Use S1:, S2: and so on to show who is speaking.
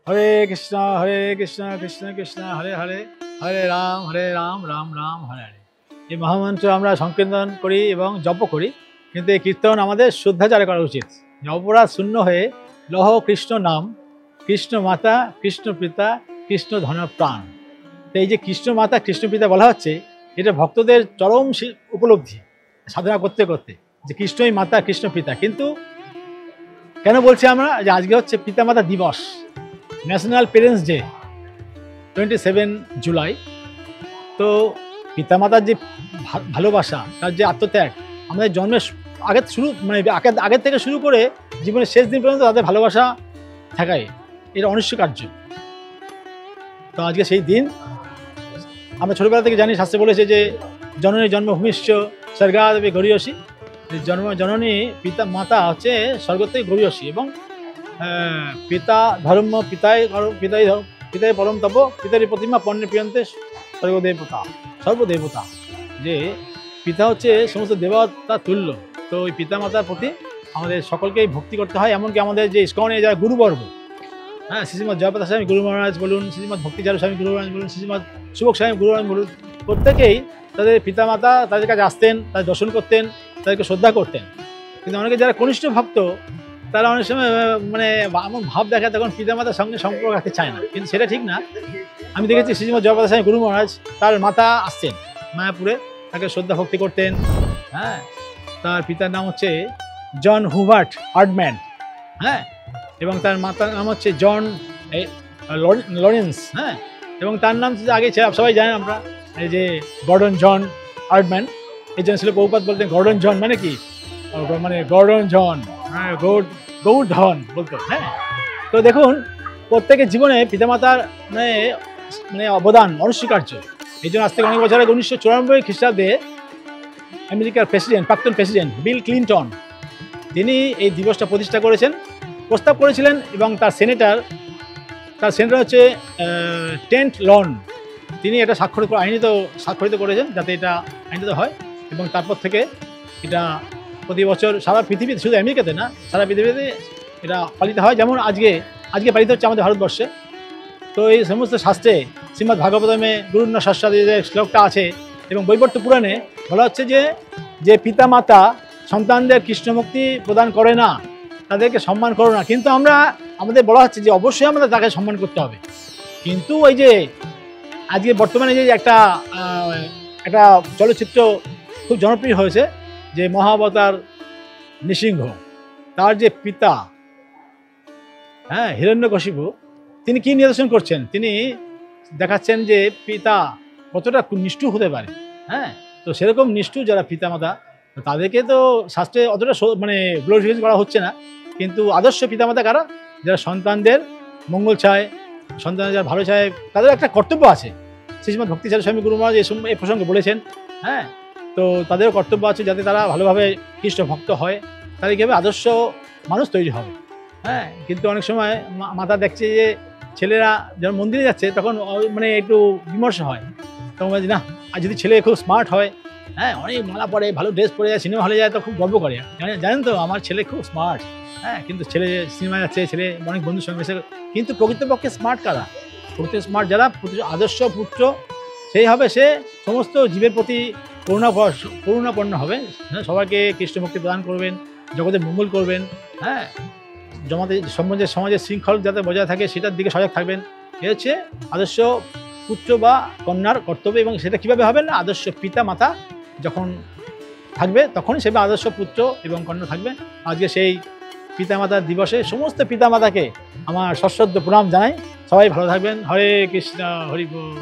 S1: হরে কৃষ্ণ কৃষ্ণ কৃষ্ণ হরে হরে, হরে রাম রাম রাম হরে হরে। এই মহামন্ত্র আমরা সংকীর্তন করি এবং জপ করি, কিন্তু এই কীর্তন আমাদের শুদ্ধাচারে করা উচিত। অপরাধ শূন্য হয়ে লহ কৃষ্ণ নাম, কৃষ্ণ মাতা কৃষ্ণ পিতা কৃষ্ণ ধন প্রাণ। তো এই যে কৃষ্ণ মাতা কৃষ্ণ পিতা বলা হচ্ছে, এটা ভক্তদের চরম উপলব্ধি সাধনা করতে করতে, যে কৃষ্ণই মাতা কৃষ্ণ পিতা। কিন্তু কেন বলছি আমরা যে আজকে হচ্ছে পিতামাতা দিবস, ন্যাশনাল পেরেন্টস ডে, 27 জুলাই। তো পিতামাতার যে ভালোবাসা, তার যে আত্মত্যাগ, আমাদের জন্মের আগের শুরু মানে আগের থেকে শুরু করে জীবনের শেষ দিন পর্যন্ত তাদের ভালোবাসা থাকায় এটা অনস্বীকার্য। তো আজকে সেই দিন আমরা ছোটবেলা থেকে জানি, শাস্ত্রে বলেছে যে জননী জন্মভূমিষ্ঠ স্বর্গাদপি গরীয়সী, জননী পিতা মাতা হচ্ছে স্বর্গ থেকে গরীয়সী, এবং পিতা ধর্ম পিতাই পরম তপ, পিতারই প্রতিমা পণ্যে প্রিয়ন্তে সর্বদেবতা সর্বদেবতা। যে পিতা হচ্ছে সমস্ত দেবতা তুল্য। তো ওই পিতা মাতার প্রতি আমাদের সকলকেই ভক্তি করতে হয়। এমনকি আমাদের যে ইস্কনে যারা গুরুবর্গ, হ্যাঁ, শ্রীমৎ জয়প্রকাশ স্বামী গুরু মহারাজ বলুন, শ্রীমৎ ভক্তিচারু স্বামী গুরু মহারাজ বলুন, শ্রীমৎ শুভক স্বামী গুরু মহারাজ বলুন, প্রত্যেকেই তাদের পিতামাতা তাদের কাছে আসতেন, তাদের দর্শন করতেন, তাদেরকে শ্রদ্ধা করতেন। কিন্তু অনেকে যারা কনিষ্ঠ ভক্ত, তারা অনেক সময় মানে এমন ভাব দেখায় তখন পিতামাতার সঙ্গে সম্পর্ক রাখতে চায় না, কিন্তু সেটা ঠিক না। আমি দেখেছি শ্রীমৎ জয়প্রকাশ স্বামী গুরু মহারাজ তার মাতা আসতেন মায়াপুরে, তাকে শ্রদ্ধা ভক্তি করতেন। হ্যাঁ, তার পিতার নাম হচ্ছে জন হুবার্ট হার্ডম্যান, হ্যাঁ, এবং তার মাতার নাম হচ্ছে জন লরেন্স, হ্যাঁ, এবং তার নাম আগে সবাই জানেন আমরা, এই যে গর্ডন জন হার্ডম্যান। এই জন্য ছিল প্রভুপাদ বলতেন গর্ডন জন মানে কি, মানে গর্ডন জন, হ্যাঁ, গৌরধন বলতো। হ্যাঁ, তো দেখুন প্রত্যেকের জীবনে পিতামাতার মানে অবদান অনস্বীকার্য। এই জন্য আজ থেকে অনেক বছর আগে 1994 খ্রিস্টাব্দে আমেরিকার প্রাক্তন প্রেসিডেন্ট বিল ক্লিনটন, তিনি এই দিবসটা প্রতিষ্ঠা করেছেন, প্রস্তাব করেছিলেন, এবং তার সেনেটার হচ্ছে টেন্ট লন, তিনি এটা স্বাক্ষরিত করেছেন যাতে এটা আইনিত হয়। এবং তারপর থেকে এটা প্রতি বছর সারা পৃথিবীতে, শুধু আমেরিকাতে না, সারা পৃথিবীতে এটা পালিত হয়। যেমন আজকে পালিত হচ্ছে আমাদের ভারতবর্ষে। তো এই সমস্ত শাস্ত্রে শ্রীমদ্ ভাগবতমে গুরুর্ন শাস্ত্রাদি যে শ্লোকটা আছে, এবং বৈবর্ত পুরাণে বলা হচ্ছে যে পিতা মাতা সন্তানদের কৃষ্ণভক্তি প্রদান করে না, তাদেরকে সম্মান করো না। কিন্তু আমাদের বলা হচ্ছে যে অবশ্যই আমরা তাকে সম্মান করতে হবে। কিন্তু ওই যে আজকে বর্তমানে যে একটা চলচ্চিত্র খুব জনপ্রিয় হয়েছে, যে মহাবতার নৃসিংহ, তার যে পিতা, হ্যাঁ, হিরণ্যকশিপু, তিনি কি নিদর্শন করছেন, তিনি দেখাচ্ছেন যে পিতা কতটা নিষ্ঠুর হতে পারে। হ্যাঁ, তো সেরকম নিষ্ঠুর যারা পিতামাতা, তাদেরকে তো শাস্ত্রে অতটা মানে গ্লোরিফিকেশন করা হচ্ছে না। কিন্তু আদর্শ পিতামাতা কারা, যারা সন্তানদের মঙ্গল চায়, সন্তানদের যারা ভালো চায়, তাদের একটা কর্তব্য আছে। শ্রীমৎ ভক্তিচারু স্বামী গুরু মহারাজ এই প্রসঙ্গে বলেছেন। হ্যাঁ, তো তাদেরও কর্তব্য আছে যাতে তারা ভালোভাবে কৃষ্ণ ভক্ত হয়, তাদের কীভাবে আদর্শ মানুষ তৈরি হবে। হ্যাঁ, কিন্তু অনেক সময় মাতা দেখছে যে ছেলেরা যখন মন্দিরে যাচ্ছে, তখন মানে একটু বিমর্ষ হয়, তখন বলছে না, আর যদি ছেলে খুব স্মার্ট হয়, হ্যাঁ, অনেক মালা পরে, ভালো ড্রেস পরে যায়, সিনেমা হলে যায়, তো খুব গর্ব করে, জানেন তো আমার ছেলে খুব স্মার্ট। হ্যাঁ, কিন্তু ছেলে সিনেমা যাচ্ছে, ছেলে অনেক বন্ধুর সঙ্গে মেশে, কিন্তু প্রকৃতপক্ষে স্মার্ট কারা? প্রকৃত স্মার্ট যারা আদর্শ পুত্র, সেই হবে সে সমস্ত জীবের প্রতি করুণাপন্ন হবে, হ্যাঁ, সবাইকে কৃষ্ণভক্তি প্রদান করবেন, জগতের মঙ্গল করবেন। হ্যাঁ, সমাজের শৃঙ্খল যাতে বজায় থাকে সেটার দিকে সজাগ থাকবেন। এ হচ্ছে আদর্শ পুত্র বা কন্যার কর্তব্য। এবং সেটা কীভাবে হবে না, আদর্শ পিতা মাতা যখন থাকবে তখনই সে আদর্শ পুত্র এবং কন্যা থাকবে। আজকে সেই পিতামাতার দিবসে সমস্ত পিতামাতাকে আমার সশ্রদ্ধ প্রণাম জানাই। সবাই ভালো থাকবেন। হরে কৃষ্ণ, হরি বল।